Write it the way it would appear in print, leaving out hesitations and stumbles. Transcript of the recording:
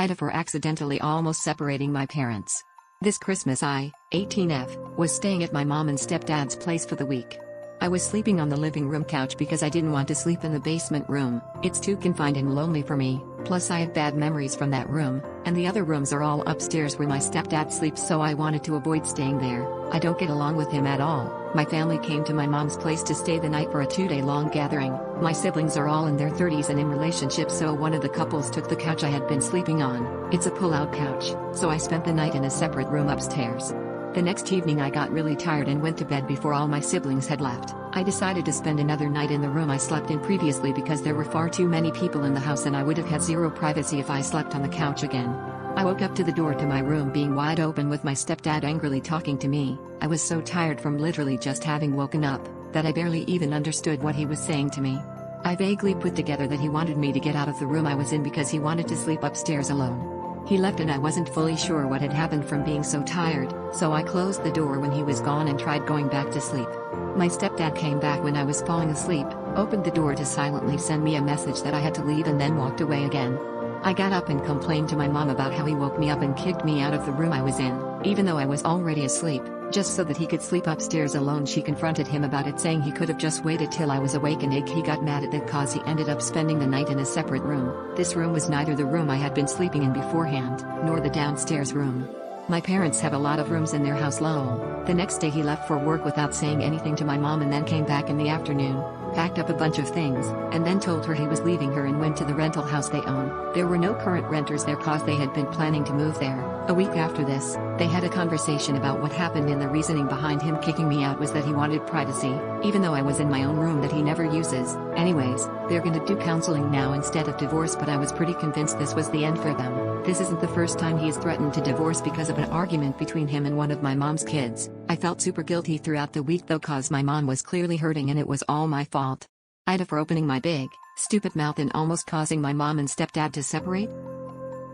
Ida for accidentally almost separating my parents. This Christmas I, 18F, was staying at my mom and stepdad's place for the week. I was sleeping on the living room couch because I didn't want to sleep in the basement room. It's too confined and lonely for me, plus I have bad memories from that room, and the other rooms are all upstairs where my stepdad sleeps, so I wanted to avoid staying there. I don't get along with him at all. My family came to my mom's place to stay the night for a 2-day-long gathering. My siblings are all in their 30s and in relationships, so one of the couples took the couch I had been sleeping on. It's a pull-out couch, so I spent the night in a separate room upstairs. The next evening I got really tired and went to bed before all my siblings had left. I decided to spend another night in the room I slept in previously because there were far too many people in the house and I would have had zero privacy if I slept on the couch again. I woke up to the door to my room being wide open with my stepdad angrily talking to me. I was so tired from literally just having woken up, that I barely even understood what he was saying to me. I vaguely put together that he wanted me to get out of the room I was in because he wanted to sleep upstairs alone. He left and I wasn't fully sure what had happened from being so tired, so I closed the door when he was gone and tried going back to sleep. My stepdad came back when I was falling asleep, opened the door to silently send me a message that I had to leave and then walked away again. I got up and complained to my mom about how he woke me up and kicked me out of the room I was in, even though I was already asleep, just so that he could sleep upstairs alone. She confronted him about it, saying he could have just waited till I was awake, and he got mad at that cause he ended up spending the night in a separate room. This room was neither the room I had been sleeping in beforehand, nor the downstairs room. My parents have a lot of rooms in their house. Lol. The next day he left for work without saying anything to my mom and then came back in the afternoon, packed up a bunch of things, and then told her he was leaving her and went to the rental house they own. There were no current renters there cause they had been planning to move there. A week after this, they had a conversation about what happened, and the reasoning behind him kicking me out was that he wanted privacy, even though I was in my own room that he never uses. Anyways, they're gonna do counseling now instead of divorce, but I was pretty convinced this was the end for them. This isn't the first time he has threatened to divorce because of an argument between him and one of my mom's kids. I felt super guilty throughout the week though, cause my mom was clearly hurting and it was all my fault. Ida for opening my big, stupid mouth and almost causing my mom and stepdad to separate.